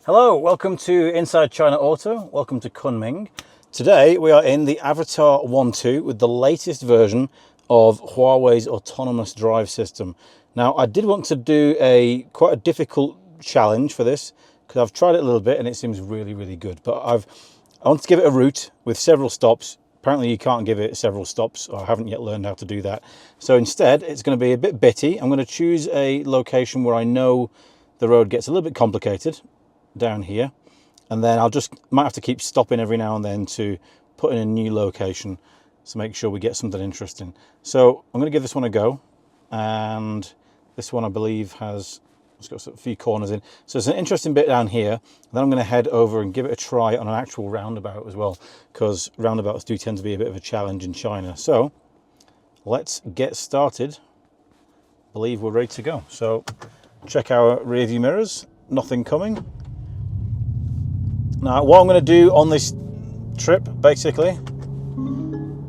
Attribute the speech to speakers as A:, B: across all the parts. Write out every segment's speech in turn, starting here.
A: Hello, welcome to Inside China Auto. Welcome to Kunming. Today we are in the AVATR 1.2 with the latest version of Huawei's autonomous drive system. Now, I did want to do quite a difficult challenge for this because I've tried it a little bit and it seems really good. But I want to give it a route with several stops. Apparently you can't give it several stops, or I haven't yet learned how to do that. So instead, it's going to be a bit bitty. I'm going to choose a location where I know the road gets a little bit complicated, down here, and then might have to keep stopping every now and then to put in a new location to make sure we get something interesting. So I'm going to give this one a go, and this one I believe it's got a few corners in, so it's an interesting bit down here. Then I'm going to head over and give it a try on an actual roundabout as well, because roundabouts do tend to be a bit of a challenge in China. So let's get started. I believe we're ready to go. So check our rear view mirrors, nothing coming. Now, what I'm going to do on this trip, basically,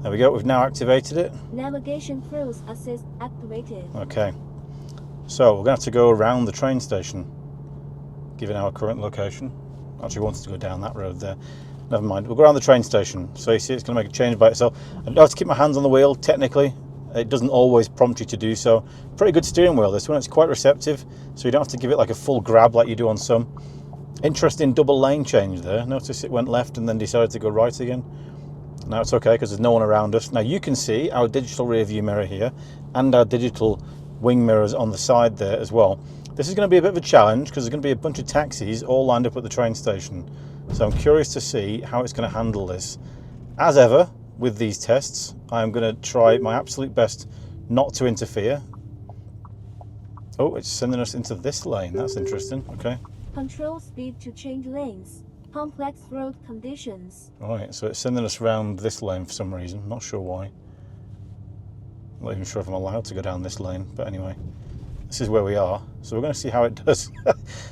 A: there we go, we've now activated it.
B: Navigation cruise assist activated.
A: Okay, so we're going to have to go around the train station, given our current location. Actually wanted to go down that road there. Never mind, we'll go around the train station. So you see it's going to make a change by itself. I don't have to keep my hands on the wheel, technically. It doesn't always prompt you to do so. Pretty good steering wheel, this one. It's quite receptive, so you don't have to give it like a full grab like you do on some. Interesting double lane change there. Notice it went left and then decided to go right again. Now it's okay because there's no one around us. Now you can see our digital rear view mirror here and our digital wing mirrors on the side there as well. This is going to be a bit of a challenge because there's going to be a bunch of taxis all lined up at the train station. So I'm curious to see how it's going to handle this. As ever with these tests, I'm going to try my absolute best not to interfere. Oh, it's sending us into this lane. That's interesting. Okay.
B: Control speed to change lanes. Complex road conditions.
A: Alright, so it's sending us around this lane for some reason. Not sure why. I'm not even sure if I'm allowed to go down this lane, but anyway, this is where we are. So we're going to see how it does.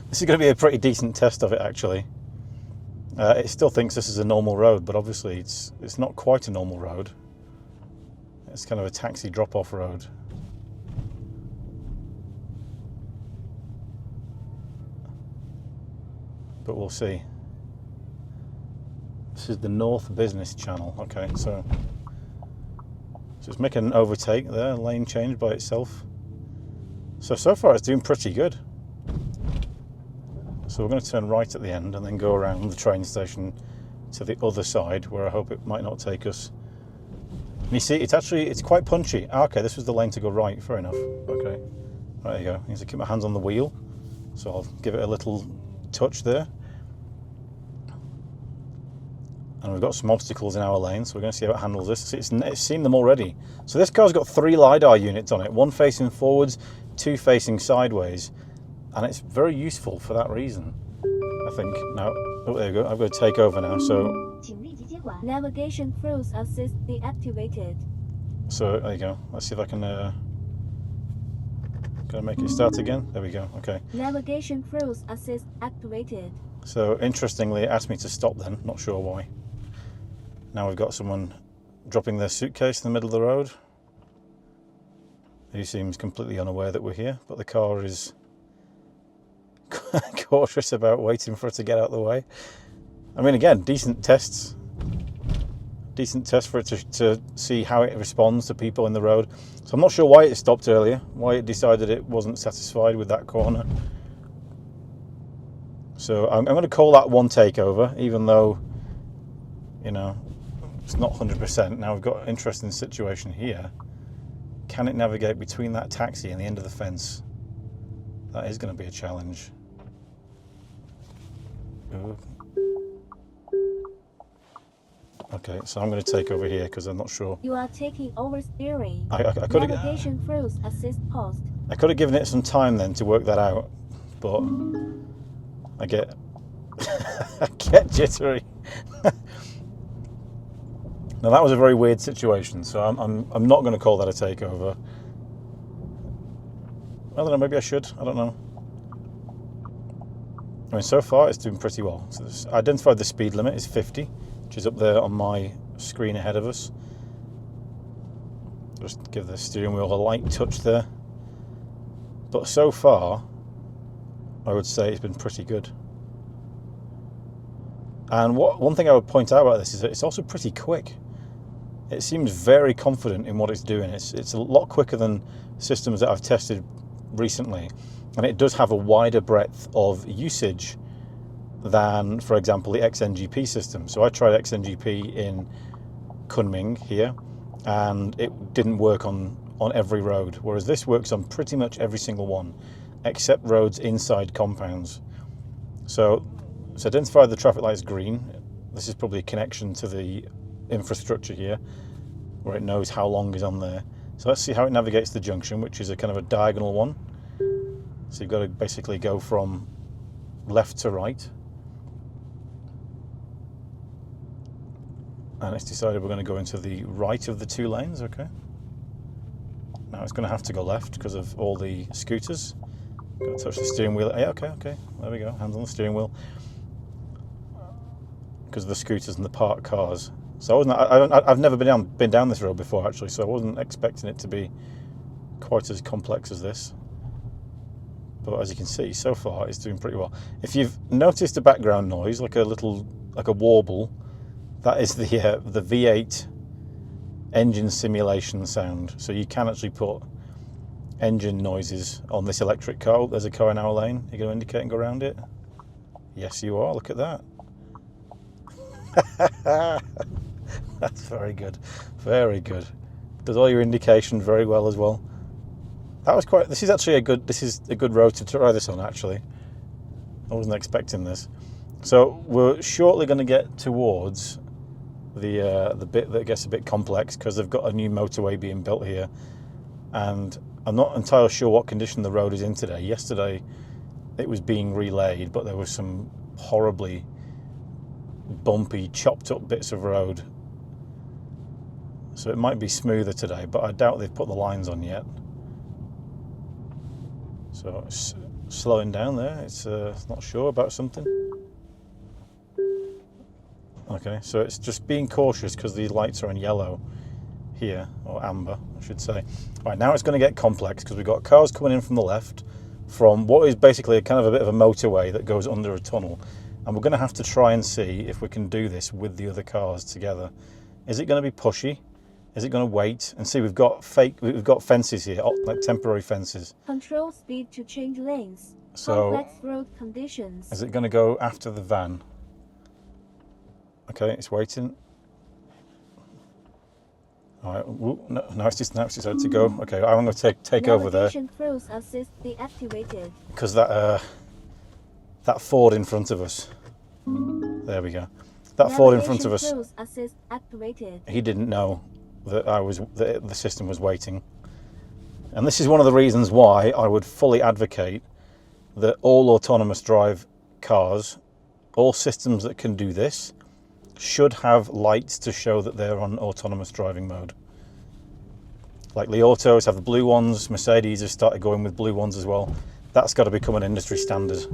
A: This is going to be a pretty decent test of it, actually. It still thinks this is a normal road, but obviously it's not quite a normal road. It's kind of a taxi drop-off road. But we'll see. This is the North Business Channel. Okay, so it's making an overtake there, lane change by itself. So far it's doing pretty good. So we're going to turn right at the end and then go around the train station to the other side, where I hope it might not take us. And you see, it's quite punchy. Okay, this was the lane to go right. Fair enough. Okay, right, there you go. I need to keep my hands on the wheel, so I'll give it a little touch there. And we've got some obstacles in our lane, so we're going to see how it handles this. It's seen them already. So this car's got 3 lidar units on it, 1 facing forwards, 2 facing sideways, and it's very useful for that reason, I think. Now, oh, there you go. I've got to take over now. So
B: Navigation cruise assist deactivated.
A: So there you go. Let's see if I can make it start again. There we go. Okay.
B: Navigation cruise assist activated.
A: So interestingly, it asked me to stop then. Not sure why. Now we've got someone dropping their suitcase in the middle of the road. He seems completely unaware that we're here, but the car is cautious about waiting for it to get out of the way. I mean, again, decent tests. Decent test for it to see how it responds to people in the road. So I'm not sure why it stopped earlier, why it decided it wasn't satisfied with that corner. So I'm going to call that one takeover, even though, you know, it's not 100%. Now we've got an interesting situation here. Can it navigate between that taxi and the end of the fence? That is going to be a challenge. Ooh. Okay, so I'm going to take over here because I'm not sure.
B: You are taking over steering.
A: Navigation
B: cruise assist paused.
A: I could have given it some time then to work that out, but I get I get jittery. Now that was a very weird situation, so I'm not going to call that a takeover. I don't know, maybe I should. I don't know. I mean, so far it's doing pretty well. So it's identified the speed limit is 50, which is up there on my screen ahead of us. Just give the steering wheel a light touch there. But so far, I would say it's been pretty good. And one thing I would point out about this is that it's also pretty quick. It seems very confident in what it's doing. It's a lot quicker than systems that I've tested recently, and it does have a wider breadth of usage than, for example, the XNGP system. So I tried XNGP in Kunming here, and it didn't work on every road, whereas this works on pretty much every single one, except roads inside compounds. So it's identified the traffic light as green. This is probably a connection to the infrastructure here, where it knows how long is on there. So let's see how it navigates the junction, which is a kind of a diagonal one. So you've got to basically go from left to right. And it's decided we're going to go into the right of the two lanes, okay. Now it's going to have to go left because of all the scooters. Got to touch the steering wheel. Yeah, okay, there we go, hands on the steering wheel. Because of the scooters and the parked cars. So I've never been down this road before actually, so I wasn't expecting it to be quite as complex as this. But as you can see, so far it's doing pretty well. If you've noticed a background noise, like a warble, that is the V8 engine simulation sound. So you can actually put engine noises on this electric car. Oh, there's a car in our lane. You're going to indicate and go around it? Yes, you are. Look at that. That's very good. Very good. Does all your indication very well as well. That was quite. This is actually a good road to try this on. Actually, I wasn't expecting this. So we're shortly going to get towards the bit that gets a bit complex because they've got a new motorway being built here, and I'm not entirely sure what condition the road is in today. Yesterday it was being relayed, but there was some horribly bumpy, chopped up bits of road. So it might be smoother today, but I doubt they've put the lines on yet. So it's slowing down there. It's not sure about something. Okay, so it's just being cautious because these lights are in yellow here, or amber, I should say. Right, now it's going to get complex because we've got cars coming in from the left from what is basically a kind of a bit of a motorway that goes under a tunnel. And we're going to have to try and see if we can do this with the other cars together. Is it going to be pushy? Is it going to wait? And see, we've got fences here, like temporary fences.
B: Control speed to change lanes.
A: So,
B: complex road conditions.
A: Is it going to go after the van? Okay, it's waiting. All right, now it's decided to go. Okay, I'm going to take over there.
B: Navigation cruise assist deactivated.
A: Because that Ford in front of us. There we go. That Ford in front of us.
B: Cruise assist activated.
A: He didn't know that the system was waiting. And this is one of the reasons why I would fully advocate that all autonomous drive cars, all systems that can do this, should have lights to show that they're on autonomous driving mode. Like the autos have the blue ones, Mercedes has started going with blue ones as well. That's got to become an industry standard.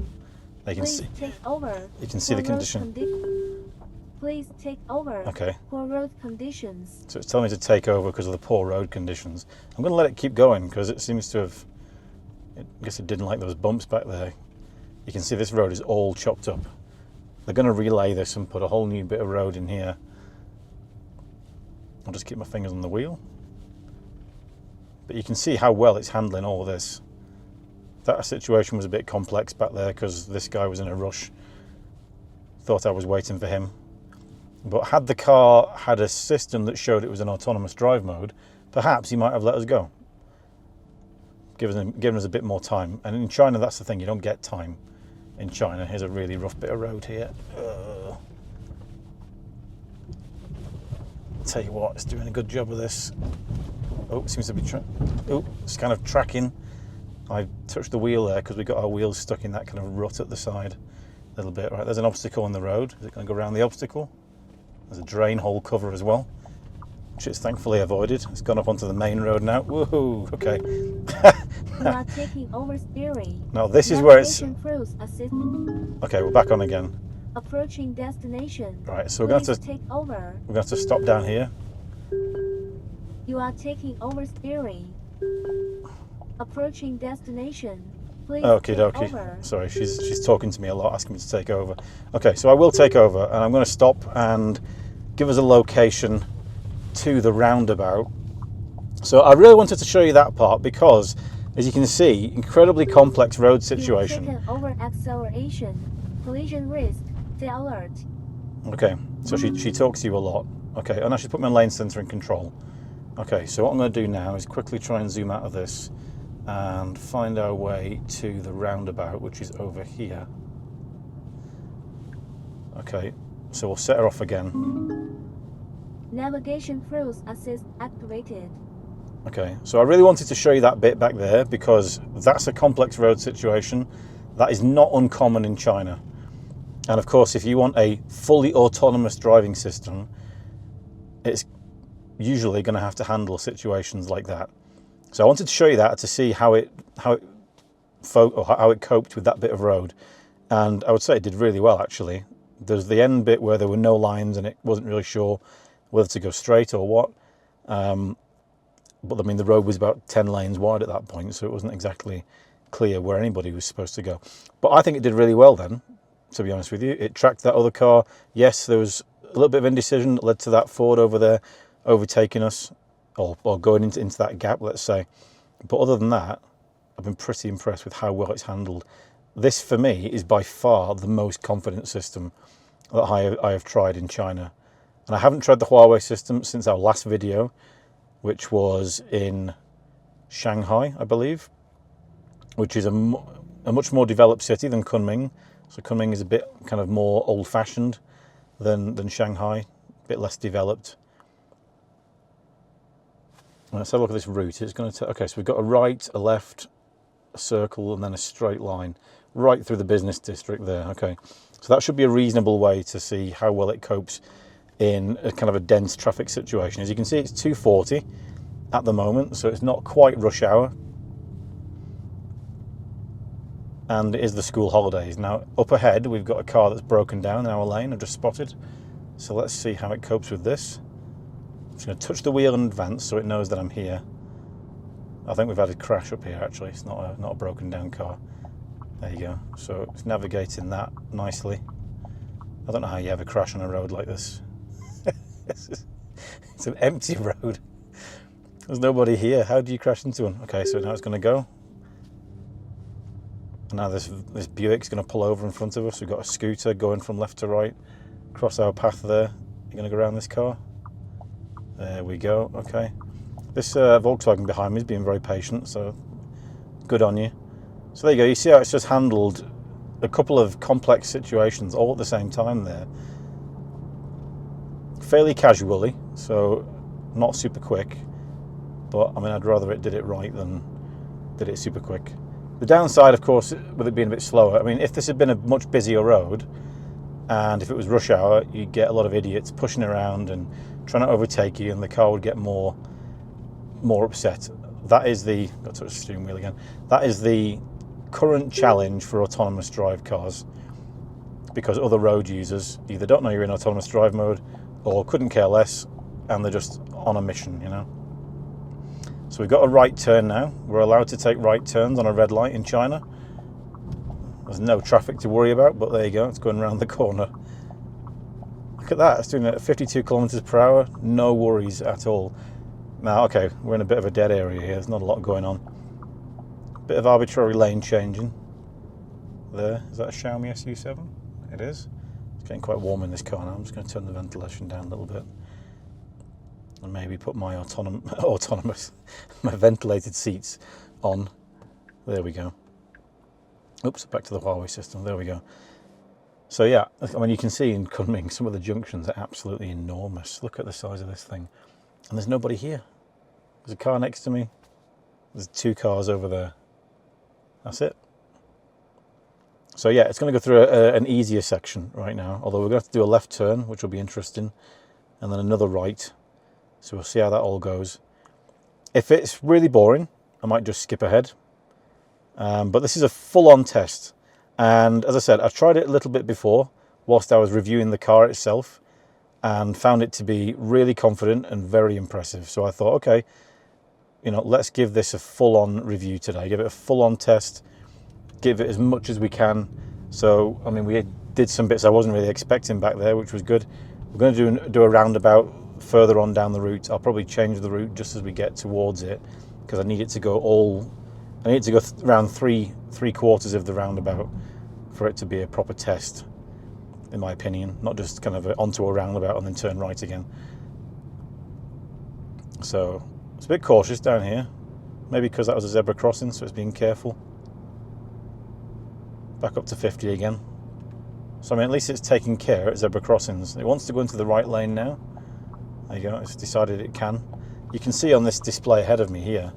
A: They can
B: Please
A: see.
B: take over.
A: You can see the condition.
B: Please take over.
A: Okay.
B: For road conditions.
A: So it's telling me to take over because of the poor road conditions. I'm going to let it keep going because it seems to have. I guess it didn't like those bumps back there. You can see this road is all chopped up. They're going to relay this and put a whole new bit of road in here. I'll just keep my fingers on the wheel. But you can see how well it's handling all of this. That situation was a bit complex back there because this guy was in a rush. Thought I was waiting for him. But had the car had a system that showed it was an autonomous drive mode, perhaps he might have let us go. Given us a bit more time. And in China, that's the thing, you don't get time in China. Here's a really rough bit of road here. Tell you what, it's doing a good job of this. Oh, it seems to be it's kind of tracking. I touched the wheel there because we got our wheels stuck in that kind of rut at the side a little bit. Right, there's an obstacle on the road. Is it going to go around the obstacle? There's a drain hole cover as well, which it's thankfully avoided. It's gone up onto the main road now. Woohoo! Okay.
B: You are taking over steering.
A: Now this is where it's.
B: Cruise assist.
A: Okay, we're back on again.
B: Approaching destination.
A: Right, so we're going to
B: take over.
A: We're going to have to stop down here.
B: You are taking over steering. Approaching destination. Please
A: Okie
B: take
A: dokie.
B: over.
A: Sorry, she's talking to me a lot, asking me to take over. Okay, so I will take over, and I'm going to stop and give us a location to the roundabout. So I really wanted to show you that part because, as you can see, incredibly complex road situation.
B: You've taken over acceleration. Collision risk. Stay alert.
A: Okay, so she talks to you a lot. Okay, and I should put my lane sensor in control. Okay, so what I'm going to do now is quickly try and zoom out of this and find our way to the roundabout, which is over here. Okay, so we'll set her off again.
B: Navigation cruise assist activated.
A: Okay, so I really wanted to show you that bit back there because that's a complex road situation. That is not uncommon in China. And of course, if you want a fully autonomous driving system, it's usually going to have to handle situations like that. So I wanted to show you that to see how it coped with that bit of road. And I would say it did really well, actually. There's the end bit where there were no lines and it wasn't really sure whether to go straight or what. But I mean, the road was about 10 lanes wide at that point, so it wasn't exactly clear where anybody was supposed to go. But I think it did really well then, to be honest with you. It tracked that other car. Yes, there was a little bit of indecision that led to that Ford over there overtaking us, or going into that gap, let's say. But other than that, I've been pretty impressed with how well it's handled. This, for me, is by far the most confident system that I have tried in China. And I haven't tried the Huawei system since our last video, which was in Shanghai, I believe, which is a much more developed city than Kunming. So Kunming is a bit kind of more old-fashioned than Shanghai, a bit less developed. Let's have a look at this route. It's going to okay, so we've got a right, a left, a circle, and then a straight line right through the business district there. Okay, so that should be a reasonable way to see how well it copes in a kind of a dense traffic situation. As you can see, it's 2:40 at the moment, so it's not quite rush hour. And it is the school holidays. Now, up ahead, we've got a car that's broken down in our lane, I've just spotted. So let's see how it copes with this. I'm just going to touch the wheel in advance so it knows that I'm here. I think we've had a crash up here, actually. It's not a broken down car. There you go. So it's navigating that nicely. I don't know how you have a crash on a road like this. It's an empty road. There's nobody here. How do you crash into one? Okay, so now it's going to go. And now this Buick's going to pull over in front of us. We've got a scooter going from left to right. Cross our path there. You're going to go around this car. There we go. Okay. This Volkswagen behind me is being very patient, so good on you. So there you go. You see how it's just handled a couple of complex situations all at the same time there. Fairly casually, so not super quick. But I mean, I'd rather it did it right than did it super quick. The downside, of course, with it being a bit slower, I mean, if this had been a much busier road, and if it was rush hour, you'd get a lot of idiots pushing around and trying to overtake you, and the car would get more upset. That is the, got to touch the steering wheel again, that is the current challenge for autonomous drive cars, because other road users either don't know you're in autonomous drive mode or couldn't care less, and they're just on a mission, you know. So we've got a right turn now. We're allowed to take right turns on a red light in China. There's no traffic to worry about, but there you go, it's going around the corner. Look at that, it's doing it at 52 kilometers per hour, no worries at all. Now, okay, we're in a bit of a dead area here, there's not a lot going on. Bit of arbitrary lane changing. There, is that a Xiaomi SU7? It is. It's getting quite warm in this car now. I'm just going to turn the ventilation down a little bit. And maybe put my my ventilated seats on. There we go. Oops, back to the Huawei system. There we go. So yeah, I mean, you can see in Kunming, some of the junctions are absolutely enormous. Look at the size of this thing. And there's nobody here. There's a car next to me. There's two cars over there. That's it. So yeah, it's going to go through an easier section right now, although we're going to have to do a left turn, which will be interesting, and then another right. So we'll see how that all goes. If it's really boring, I might just skip ahead. But this is a full-on test. And as I said, I've tried it a little bit before whilst I was reviewing the car itself and found it to be really confident and very impressive. So I thought, okay, you know, let's give this a full-on review today. Give it a full-on test give it as much as we can. So, I mean, we did some bits I wasn't really expecting back there, which was good. We're going to do a roundabout further on down the route. I'll probably change the route just as we get towards it, because I need it to go around three quarters of the roundabout for it to be a proper test, in my opinion, not just kind of onto a roundabout and then turn right again. So it's a bit cautious down here, maybe because that was a zebra crossing, so it's being careful. Back up to 50 again. So I mean, at least it's taking care at zebra crossings. It wants to go into the right lane now. There you go, it's decided it can. You can see on this display ahead of me here,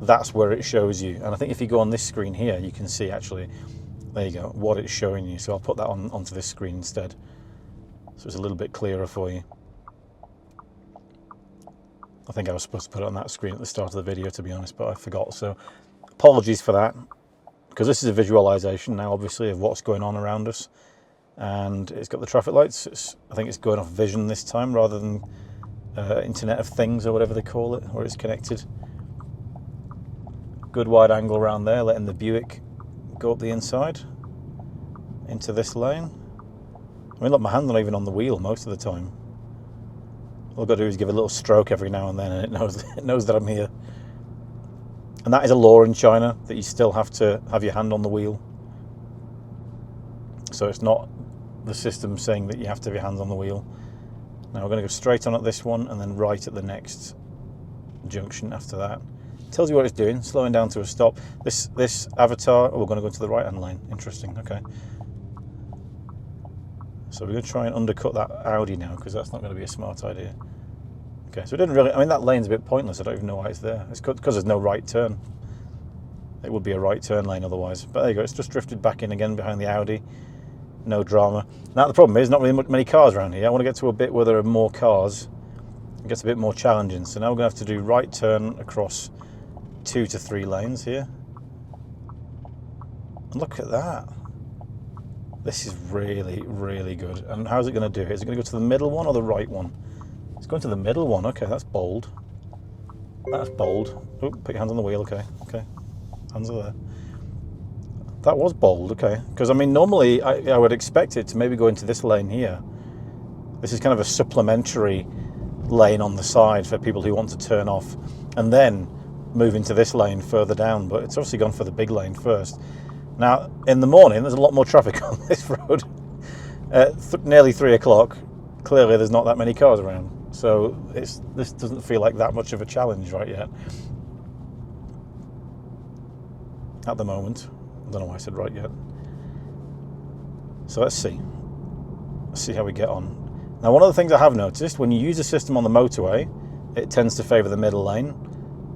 A: that's where it shows you. And I think if you go on this screen here, you can see actually, there you go, what it's showing you. So I'll put that onto this screen instead, so it's a little bit clearer for you. I think I was supposed to put it on that screen at the start of the video, to be honest, but I forgot. So apologies for that, because this is a visualization now, obviously, of what's going on around us. And it's got the traffic lights. I think it's going off vision this time rather than Internet of Things or whatever they call it, where it's connected. Good wide angle around there, letting the Buick go up the inside into this lane. I mean, look, my hand's not even on the wheel most of the time. All I've got to do is give a little stroke every now and then, and it knows that I'm here. And that is a law in China, that you still have to have your hand on the wheel. So it's not the system saying that you have to have your hands on the wheel. Now we're going to go straight on at this one and then right at the next junction after that. Tells you what it's doing, slowing down to a stop. This AVATR, oh, we're going to go to the right-hand lane. Interesting, okay. So we're going to try and undercut that Audi now, because that's not going to be a smart idea. Okay, so it didn't really, I mean, that lane's a bit pointless. I don't even know why it's there. It's because there's no right turn. It would be a right turn lane otherwise. But there you go, it's just drifted back in again behind the Audi. No drama. Now the problem is, not really many cars around here. I want to get to a bit where there are more cars. It gets a bit more challenging. So now we're going to have to do right turn across 2 to 3 lanes here. And look at that. This is really, really good. And how's it going to do it? Is it going to go to the middle one or the right one? It's going to the middle one. Okay, that's bold. That's bold. Oh, put your hands on the wheel. Okay, okay. Hands are there. That was bold, okay. Because, I mean, normally I would expect it to maybe go into this lane here. This is kind of a supplementary lane on the side for people who want to turn off and then move into this lane further down. But it's obviously gone for the big lane first. Now, in the morning, there's a lot more traffic on this road. Nearly 3 o'clock. Clearly, there's not that many cars around. So this doesn't feel like that much of a challenge right yet. At the moment. I don't know why I said right yet. So let's see. Let's see how we get on. Now, one of the things I have noticed, when you use a system on the motorway, it tends to favour the middle lane.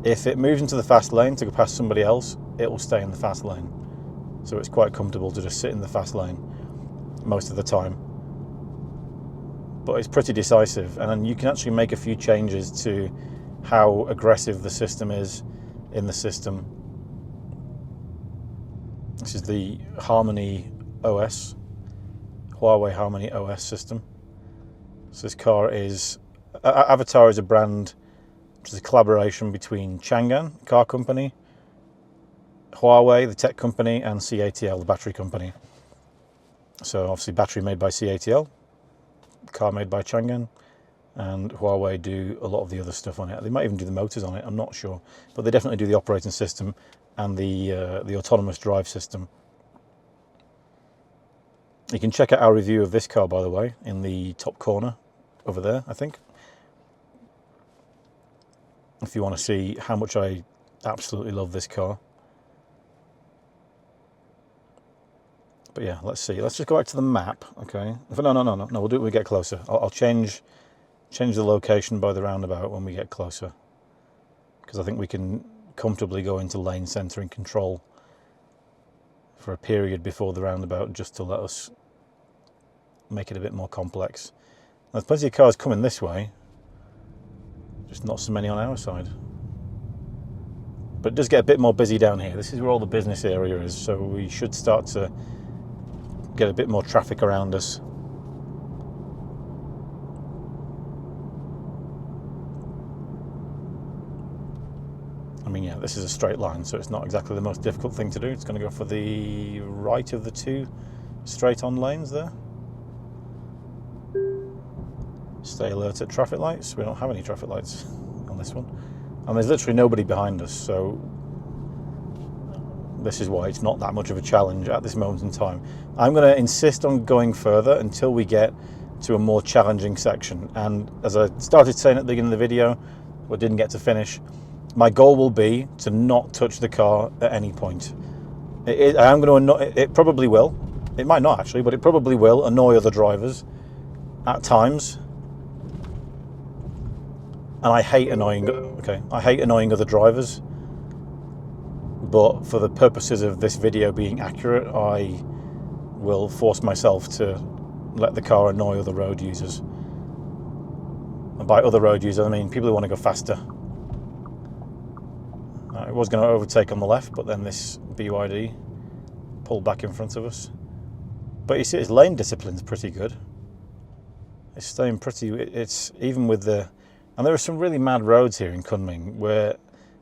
A: If it moves into the fast lane to go past somebody else, it will stay in the fast lane. So it's quite comfortable to just sit in the fast lane most of the time. But it's pretty decisive, and then you can actually make a few changes to how aggressive the system is in the system. This is the Harmony OS, Huawei Harmony OS system. So this car is, AVATR is a brand which is a collaboration between Qiankun, car company, Huawei, the tech company, and CATL, the battery company. So obviously battery made by CATL, car made by Qiankun, and Huawei do a lot of the other stuff on it. They might even do the motors on it, I'm not sure. But they definitely do the operating system and the autonomous drive system. You can check out our review of this car, by the way, in the top corner over there, I think. If you want to see how much I absolutely love this car. But yeah, let's see. Let's just go back to the map, okay? No, we'll do it when we get closer. I'll change the location by the roundabout when we get closer. Because I think we can comfortably go into lane centering control for a period before the roundabout, just to let us make it a bit more complex. There's plenty of cars coming this way, just not so many on our side. But it does get a bit more busy down here. This is where all the business area is, so we should start to get a bit more traffic around us. I mean, yeah, this is a straight line, so it's not exactly the most difficult thing to do. It's going to go for the right of the two straight-on lanes there. Stay alert at traffic lights. We don't have any traffic lights on this one. And there's literally nobody behind us, so this is why it's not that much of a challenge at this moment in time. I'm going to insist on going further until we get to a more challenging section. And as I started saying at the beginning of the video, but didn't get to finish, my goal will be to not touch the car at any point. I am going to annoy, it probably will. It might not actually, but it probably will annoy other drivers at times. And I hate annoying, I hate annoying other drivers. But for the purposes of this video being accurate, I will force myself to let the car annoy other road users. And by other road users, I mean people who want to go faster. I was going to overtake on the left, but then this BYD pulled back in front of us. But you see, its lane discipline's pretty good. It's staying pretty, it's even with the, and there are some really mad roads here in Kunming where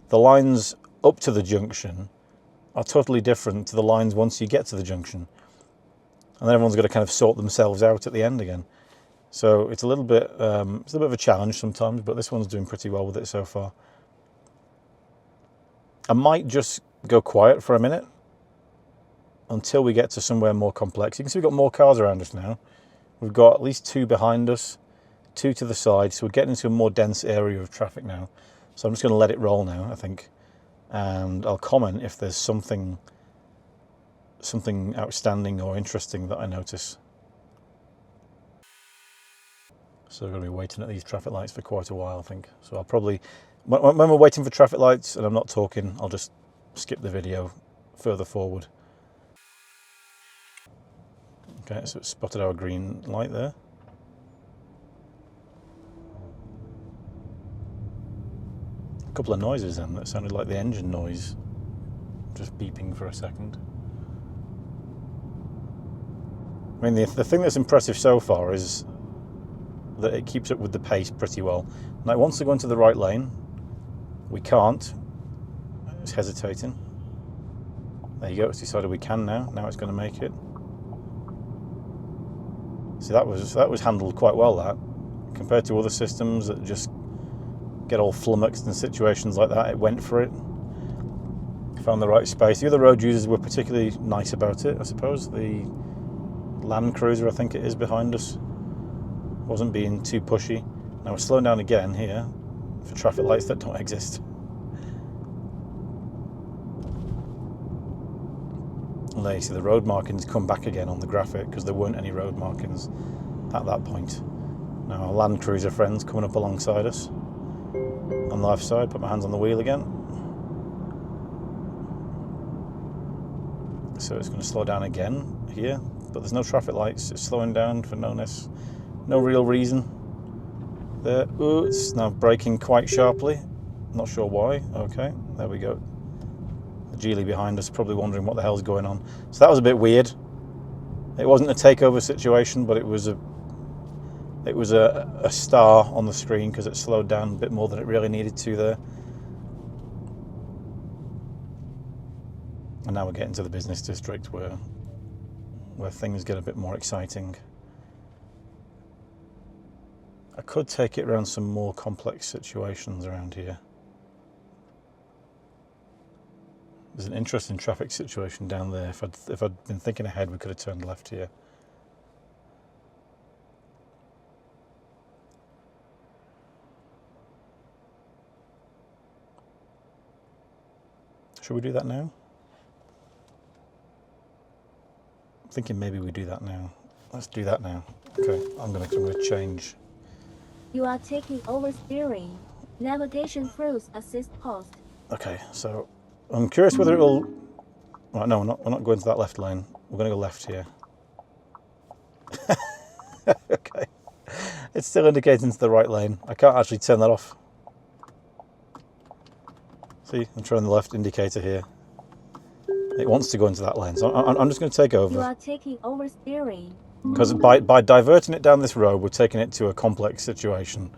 A: the lines up to the junction are totally different to the lines once you get to the junction. And then everyone's got to kind of sort themselves out at the end again. So it's a little bit, it's a bit of a challenge sometimes, but this one's doing pretty well with it so far. I might just go quiet for a minute until we get to somewhere more complex. You can see we've got more cars around us now. We've got at least two behind us, two to the side, so we're getting into a more dense area of traffic now. So I'm just going to let it roll now, I think. And I'll comment if there's something outstanding or interesting that I notice. So we're going to be waiting at these traffic lights for quite a while, I think. So I'll probably, when we're waiting for traffic lights and I'm not talking, I'll just skip the video further forward. Okay, so it's spotted our green light there. A couple of noises then that sounded like the engine noise, just beeping for a second. I mean, the thing that's impressive so far is that it keeps up with the pace pretty well. Now it wants to go into the right lane. We can't. It's hesitating. There you go, it's decided we can now. Now it's going to make it. See, that was handled quite well, that. Compared to other systems that just get all flummoxed in situations like that, it went for it. Found the right space. The other road users were particularly nice about it, I suppose. The Land Cruiser, I think it is, behind us wasn't being too pushy. Now we're slowing down again here for traffic lights that don't exist. And there you see the road markings come back again on the graphic because there weren't any road markings at that point. Now our Land Cruiser friends coming up alongside us on the left side. Put my hands on the wheel again. So it's going to slow down again here, but there's no traffic lights. It's slowing down for no real reason. There, ooh, it's now braking quite sharply. Not sure why. Okay, there we go. The Geely behind us probably wondering what the hell's going on. So that was a bit weird. It wasn't a takeover situation, but it was a star on the screen because it slowed down a bit more than it really needed to there. And now we're getting to the business district where things get a bit more exciting. I could take it around some more complex situations around here. There's an interesting traffic situation down there. If I'd been thinking ahead, we could have turned left here. Should we do that now? I'm thinking maybe we do that now. Let's do that now. Okay, I'm going to change.
B: You are taking over steering. Navigation cruise assist paused.
A: Okay, so I'm curious whether it'll. Right, no, we're not going to that left lane. We're going to go left here. Okay, it's still indicating to the right lane. I can't actually turn that off. See, I'm trying the left indicator here. It wants to go into that lane, so I'm just going to take over.
B: You are taking over steering.
A: Because by diverting it down this road, we're taking it to a complex situation.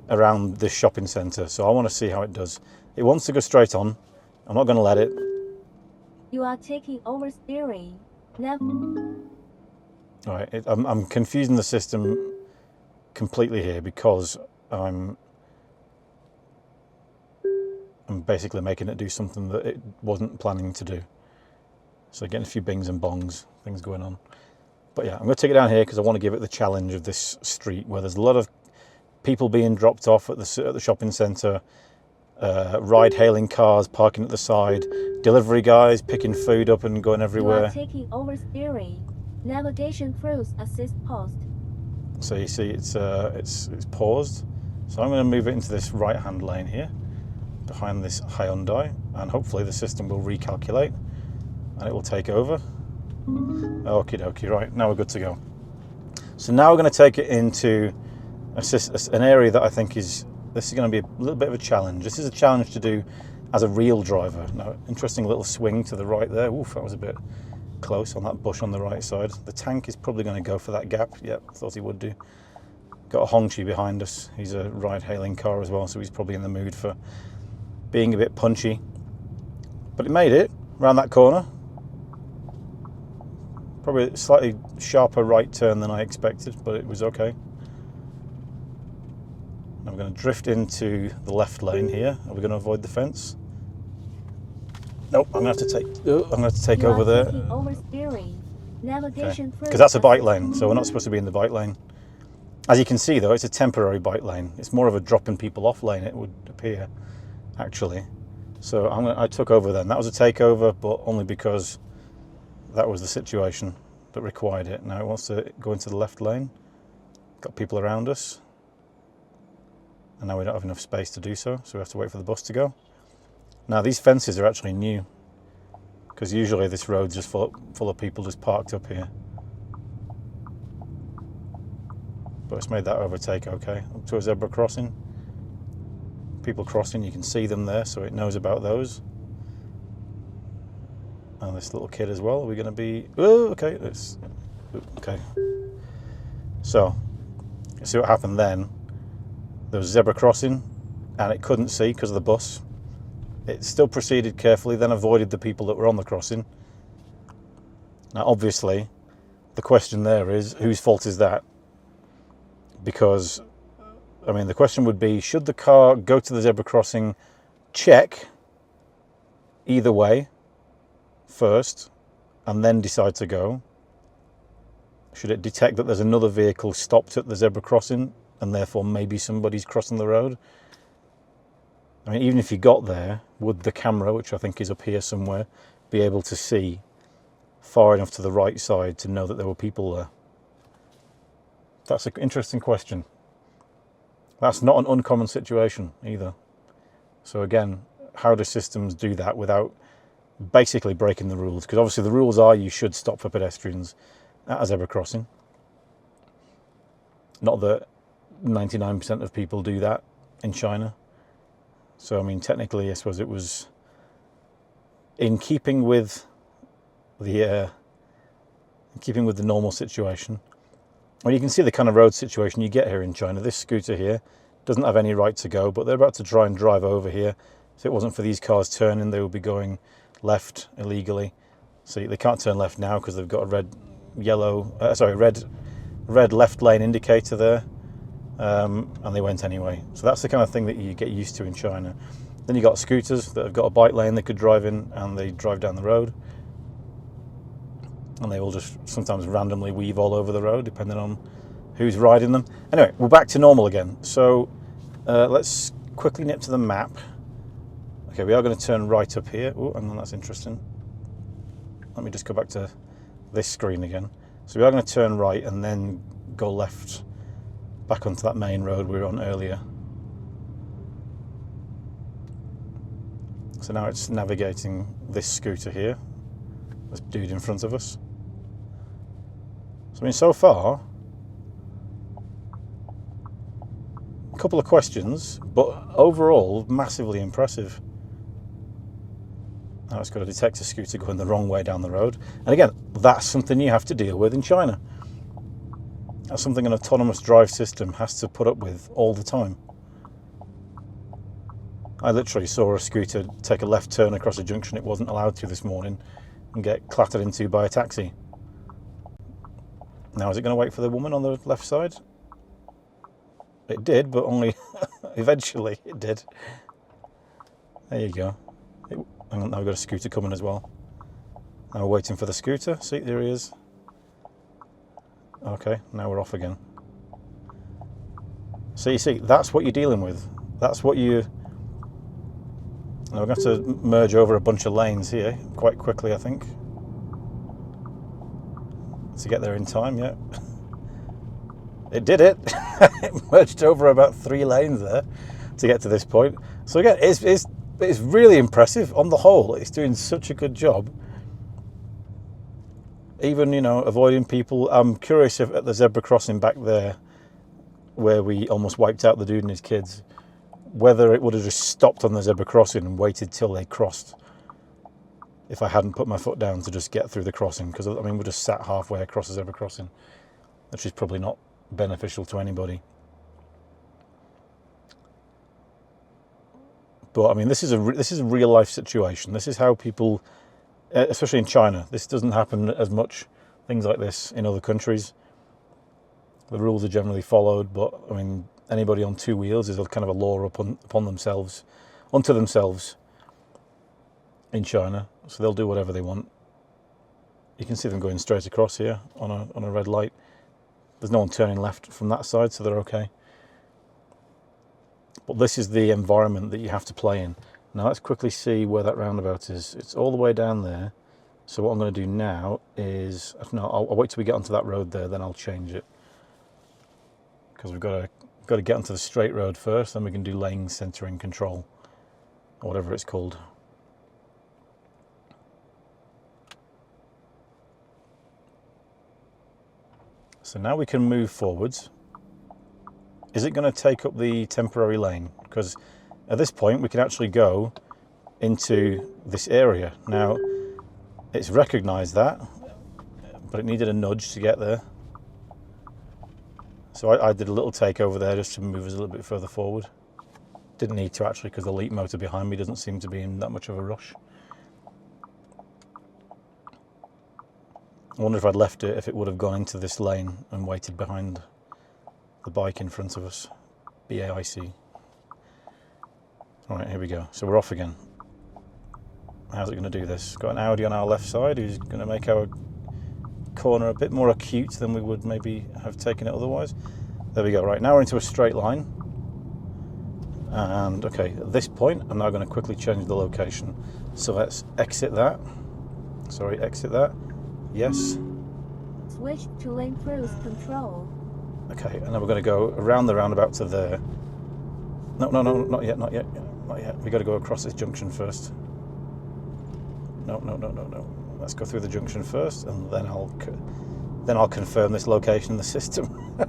A: around this shopping centre. So I want to see how it does. It wants to go straight on. I'm not going to let it.
B: You are taking over steering. Left.
A: All right, I'm confusing the system completely here because I'm basically making it do something that it wasn't planning to do. So getting a few bings and bongs, things going on. But yeah, I'm going to take it down here because I want to give it the challenge of this street where there's a lot of people being dropped off at the shopping centre, ride-hailing cars parking at the side, delivery guys picking food up and going everywhere.
B: You are taking over steering. Navigation cruise assist paused.
A: So you see it's paused. So I'm going to move it into this right-hand lane here, behind this Hyundai, and hopefully the system will recalculate and it will take over. Okie dokie, right, now we're good to go. So now we're going to take it into an area that I think this is going to be a little bit of a challenge. This is a challenge to do as a real driver. Now, interesting little swing to the right there. Oof, that was a bit close on that bush on the right side. The tank is probably going to go for that gap. Yep, thought he would do. Got a Hongqi behind us. He's a ride-hailing car as well, so he's probably in the mood for being a bit punchy. But it made it around that corner. Probably a slightly sharper right turn than I expected, but it was okay. Now we're going to drift into the left lane here. Are we going to avoid the fence? Nope, I'm going to have to take over there.
B: Over steering. Navigation
A: Because that's a bike lane, so we're not supposed to be in the bike lane. As you can see though, it's a temporary bike lane. It's more of a dropping people off lane, it would appear, actually. So I took over then. That was a takeover, but only because that was the situation that required it. Now it wants to go into the left lane. Got people around us. And now we don't have enough space to do so, so we have to wait for the bus to go. Now these fences are actually new, because usually this road's just full of people just parked up here. But it's made that overtake okay. Up to a zebra crossing. People crossing, you can see them there, so it knows about those. And this little kid as well. Are we going to be... Oh, okay. Okay. So, see what happened then. There was a zebra crossing, and it couldn't see because of the bus. It still proceeded carefully, then avoided the people that were on the crossing. Now, obviously, the question there is, whose fault is that? Because, I mean, the question would be, should the car go to the zebra crossing, check either way first, and then decide to go? Should it detect that there's another vehicle stopped at the zebra crossing, and therefore maybe somebody's crossing the road? I mean, even if you got there, would the camera, which I think is up here somewhere, be able to see far enough to the right side to know that there were people there? That's an interesting question. That's not an uncommon situation either. So again, how do systems do that without basically breaking the rules? Because obviously the rules are you should stop for pedestrians at a zebra crossing. Not that 99% of people do that in China. So I mean, technically, I suppose it was in keeping with the normal situation. Well, you can see the kind of road situation you get here in China. This scooter here doesn't have any right to go, but they're about to try and drive over here. If it wasn't for these cars turning, they would be going left illegally. So they can't turn left now because they've got a red left lane indicator there. And they went anyway. So that's the kind of thing that you get used to in China. Then you got scooters that have got a bike lane they could drive in, and they drive down the road. And they will just sometimes randomly weave all over the road, depending on who's riding them. Anyway, we're back to normal again. So let's quickly nip to the map. Okay, we are going to turn right up here. Oh, and then that's interesting. Let me just go back to this screen again. So we are going to turn right and then go left back onto that main road we were on earlier. So now it's navigating this scooter here, this dude in front of us. So I mean, so far, a couple of questions, but overall, massively impressive. Now it's got to detect a scooter going the wrong way down the road. And again, that's something you have to deal with in China. That's something an autonomous drive system has to put up with all the time. I literally saw a scooter take a left turn across a junction it wasn't allowed to this morning and get clattered into by a taxi. Now, is it going to wait for the woman on the left side? It did, but only eventually it did. There you go. Hang on, now we've got a scooter coming as well. Now we're waiting for the scooter. See, there he is. Okay, now we're off again. So you see, that's what you're dealing with. That's what you... Now we're going to have to merge over a bunch of lanes here quite quickly, I think. To get there in time, yeah. It did it. It merged over about 3 lanes there to get to this point. So again, it's really impressive. On the whole, it's doing such a good job. Even, you know, avoiding people. I'm curious if at the zebra crossing back there, where we almost wiped out the dude and his kids, whether it would have just stopped on the zebra crossing and waited till they crossed if I hadn't put my foot down to just get through the crossing. Because, I mean, we just sat halfway across the zebra crossing, which is probably not beneficial to anybody. But, I mean, this is a real life situation. This is how people, especially in China, this doesn't happen as much, things like this in other countries. The rules are generally followed, but, I mean, anybody on 2 wheels is a kind of a law upon themselves, unto themselves in China. So they'll do whatever they want. You can see them going straight across here on a red light. There's no one turning left from that side, so they're okay. But this is the environment that you have to play in. Now let's quickly see where that roundabout is. It's all the way down there. So what I'm going to do now is, no, I'll wait till we get onto that road there, then I'll change it. Because we've got to get onto the straight road first, then we can do lane centering control, or whatever it's called. So now we can move forwards. Is it going to take up the temporary lane? Because at this point we can actually go into this area. Now it's recognised that, but it needed a nudge to get there. So I did a little take over there just to move us a little bit further forward. Didn't need to actually, because the leap motor behind me doesn't seem to be in that much of a rush. I wonder if I'd left it, if it would have gone into this lane and waited behind the bike in front of us. BAIC. Alright, here we go. So we're off again. How's it going to do this? Got an Audi on our left side who's going to make our corner a bit more acute than we would maybe have taken it otherwise. There we go. Right, now we're into a straight line. And okay, at this point, I'm now going to quickly change the location. So let's exit that. Sorry, exit that. Yes.
B: Switch to lane cruise control.
A: Okay, and then we're going to go around the roundabout to there. No, not yet. We've got to go across this junction first. No. Let's go through the junction first, and then I'll confirm this location in the system.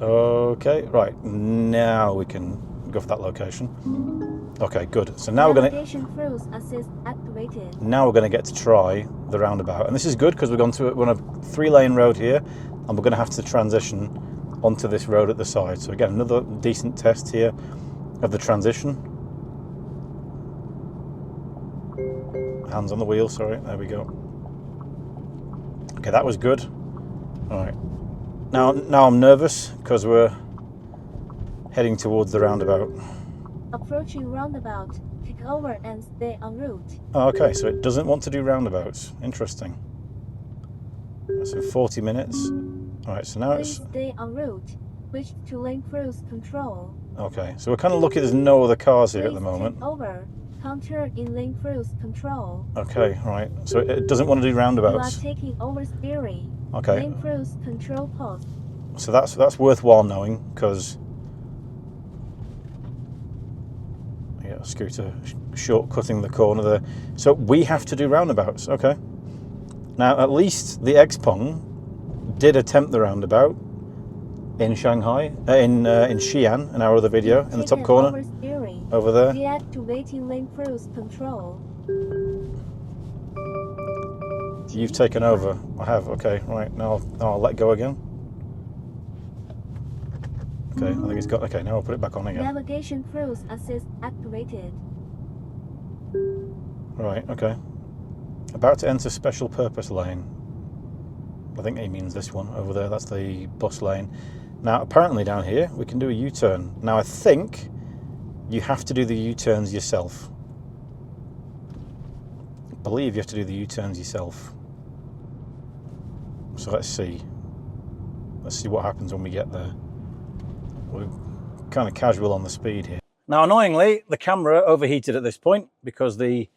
A: Okay, right, now we can go for that location. Okay, good. So now
B: Navigation cruise assist activated.
A: Now we're going to get to try the roundabout, and this is good because we're on a 3-lane road here, and we're going to have to transition onto this road at the side. So again, another decent test here of the transition. Hands on the wheel, sorry, there we go. Okay, that was good. All right, now I'm nervous because we're heading towards the roundabout.
B: Approaching roundabout, take over and stay en route.
A: Oh, okay, so it doesn't want to do roundabouts. Interesting. So 40 minutes. All right, so now
B: Please stay en route. Switch to lane cruise control.
A: Okay, so we're kind of lucky there's no other cars here at the moment.
B: Take over. Counter in lane cruise control.
A: Okay, right. So it doesn't want to do roundabouts.
B: You are taking over steering.
A: Okay.
B: Lane cruise control post.
A: So that's worthwhile knowing, because yeah, scooter shortcutting the corner there. So we have to do roundabouts. Okay. Now at least the Xpeng did attempt the roundabout in Shanghai, in Xi'an, in our other video, in the top corner, over there.
B: Deactivating lane cruise control.
A: You've taken over. I have. Okay, right. Now I'll let go again. Okay, I think it's got, okay, now I'll put it back on again.
B: Navigation cruise assist activated.
A: Right, okay. About to enter special purpose lane. I think he means this one over there, that's the bus lane. Now, apparently down here, we can do a U-turn. Now, I think you have to do the U-turns yourself. I believe you have to do the U-turns yourself. So let's see. Let's see what happens when we get there. We're kind of casual on the speed here. Now, annoyingly, the camera overheated at this point because the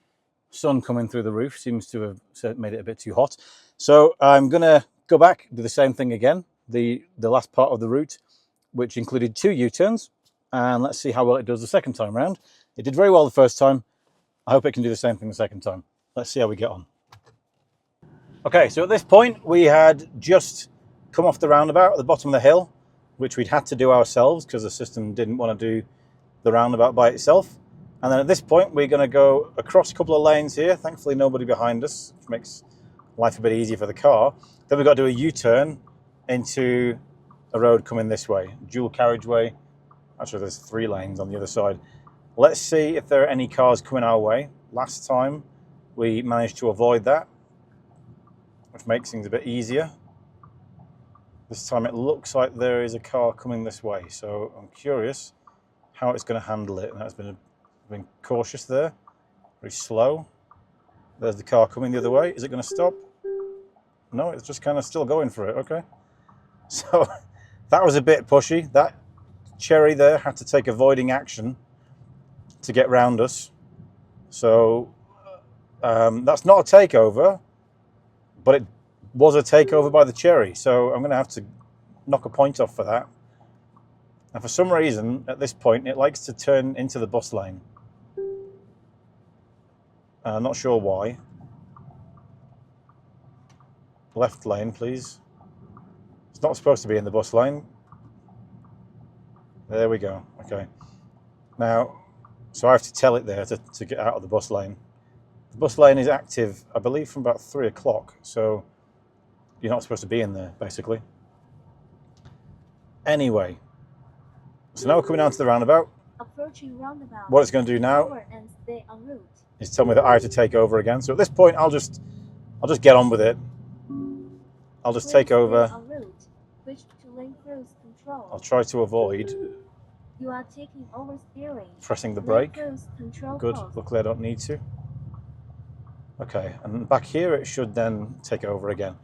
A: sun coming through the roof seems to have made it a bit too hot. So I'm going to go back, do the same thing again, the last part of the route, which included 2 U-turns. And let's see how well it does the second time round. It did very well the first time. I hope it can do the same thing the second time. Let's see how we get on. Okay, so at this point, we had just come off the roundabout at the bottom of the hill, which we'd had to do ourselves because the system didn't want to do the roundabout by itself. And then at this point, we're going to go across a couple of lanes here. Thankfully, nobody behind us, which makes life a bit easier for the car. Then we've got to do a U-turn into a road coming this way, dual carriageway. Actually, there's 3 lanes on the other side. Let's see if there are any cars coming our way. Last time, we managed to avoid that, which makes things a bit easier. This time it looks like there is a car coming this way, so I'm curious how it's going to handle it. And that's been cautious there, very slow. There's the car coming the other way. Is it going to stop? No, it's just kind of still going for it. Okay. So that was a bit pushy. That Cherry there had to take avoiding action to get round us. So that's not a takeover, but it was a takeover by the Cherry. So I'm going to have to knock a point off for that. And for some reason, at this point, it likes to turn into the bus lane. I'm not sure why. Left lane, please. It's not supposed to be in the bus lane. There we go. Okay. Now, so I have to tell it there to get out of the bus lane. The bus lane is active, I believe, from about 3 o'clock. So you're not supposed to be in there, basically. Anyway. So now we're coming down to the roundabout.
B: Approaching roundabout.
A: What it's going to do now
B: and stay en route.
A: Is tell me that I have to take over again. So at this point, I'll just get on with it. I'll just take over.
B: En route. Switch to lane cruise control.
A: I'll try to avoid
B: You are taking over steering.
A: pressing the brake.
B: Cruise control.
A: Good.
B: Post.
A: Luckily, I don't need to. Okay, and back here it should then take over again.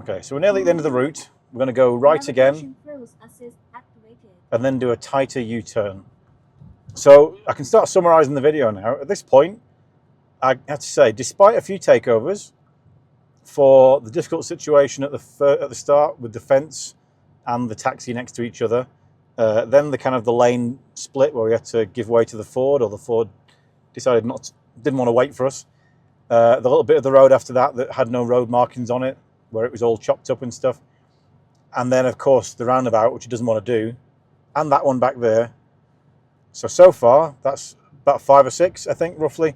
A: Okay, so we're nearly at the end of the route. We're going to go right again
B: Cruise assist activated.
A: and then do a tighter U-turn. So I can start summarizing the video now. At this point, I have to say, despite a few takeovers, for the difficult situation at the start with the fence and the taxi next to each other, then the kind of the lane split where we had to give way to the Ford, or the Ford decided didn't want to wait for us. The little bit of the road after that had no road markings on it, where it was all chopped up and stuff. And then, of course, the roundabout, which it doesn't want to do, and that one back there. So far, that's about 5 or 6, I think, roughly,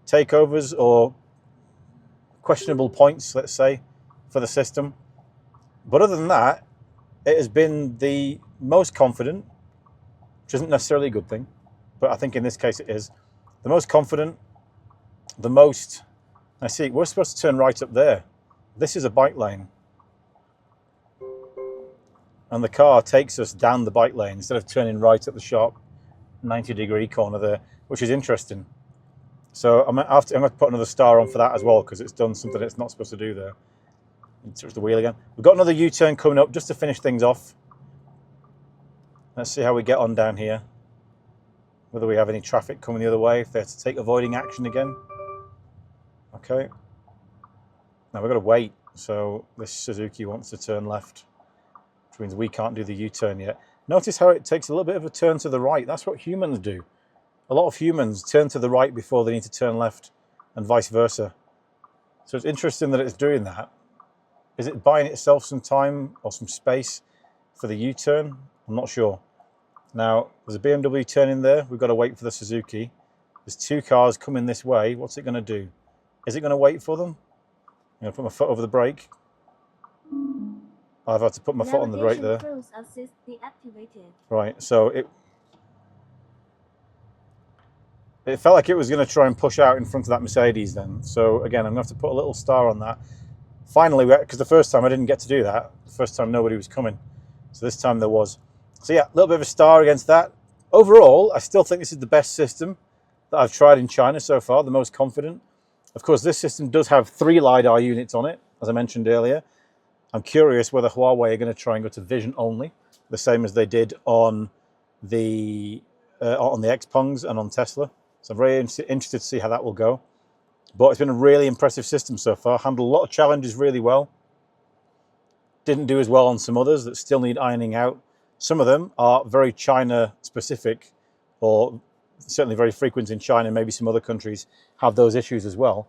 A: takeovers or questionable points, let's say, for the system. But other than that, it has been the most confident, which isn't necessarily a good thing, but I think in this case it is. The most confident, the most... I see, we're supposed to turn right up there. This is a bike lane. And the car takes us down the bike lane instead of turning right at the sharp 90-degree corner there, which is interesting. So I'm going to put another star on for that as well, because it's done something it's not supposed to do there. Touch the wheel again. We've got another U-turn coming up just to finish things off. Let's see how we get on down here. Whether we have any traffic coming the other way, if they have to take avoiding action again. Okay. Now we've got to wait. So this Suzuki wants to turn left, which means we can't do the U-turn yet. Notice how it takes a little bit of a turn to the right. That's what humans do. A lot of humans turn to the right before they need to turn left, and vice versa. So it's interesting that it's doing that. Is it buying itself some time or some space for the U-turn? I'm not sure. Now, there's a BMW turning there. We've got to wait for the Suzuki. There's 2 cars coming this way. What's it going to do? Is it going to wait for them? I'm going to put my foot over the brake. I've had to put my foot on the brake there.
B: Navigation cruise assist deactivated.
A: Right, so it felt like it was going to try and push out in front of that Mercedes then. So again, I'm going to have to put a little star on that. Finally, because the first time I didn't get to do that. The first time nobody was coming. So this time there was. So yeah, a little bit of a star against that. Overall, I still think this is the best system that I've tried in China so far, the most confident. Of course, this system does have 3 lidar units on it, as I mentioned earlier. I'm curious whether Huawei are going to try and go to vision only, the same as they did on the Xpengs and on Tesla. So I'm very interested to see how that will go. But it's been a really impressive system so far. Handled a lot of challenges really well. Didn't do as well on some others that still need ironing out. Some of them are very China specific, or certainly very frequent in China. Maybe some other countries have those issues as well.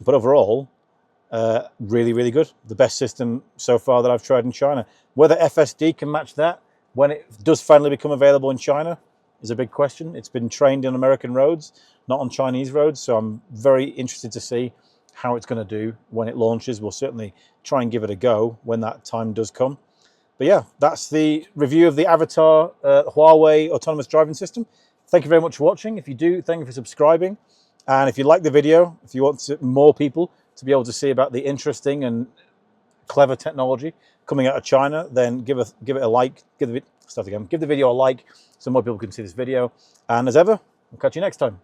A: But overall, really, really good. The best system so far that I've tried in China. Whether FSD can match that when it does finally become available in China is a big question. It's been trained on American roads, not on Chinese roads. So I'm very interested to see how it's going to do when it launches. We'll certainly try and give it a go when that time does come. But yeah, that's the review of the AVATR Huawei autonomous driving system. Thank you very much for watching. If you do, thank you for subscribing. And if you like the video, if you want more people to be able to see about the interesting and clever technology coming out of China, then give it a like. Give the video a like so more people can see this video. And as ever, we'll catch you next time.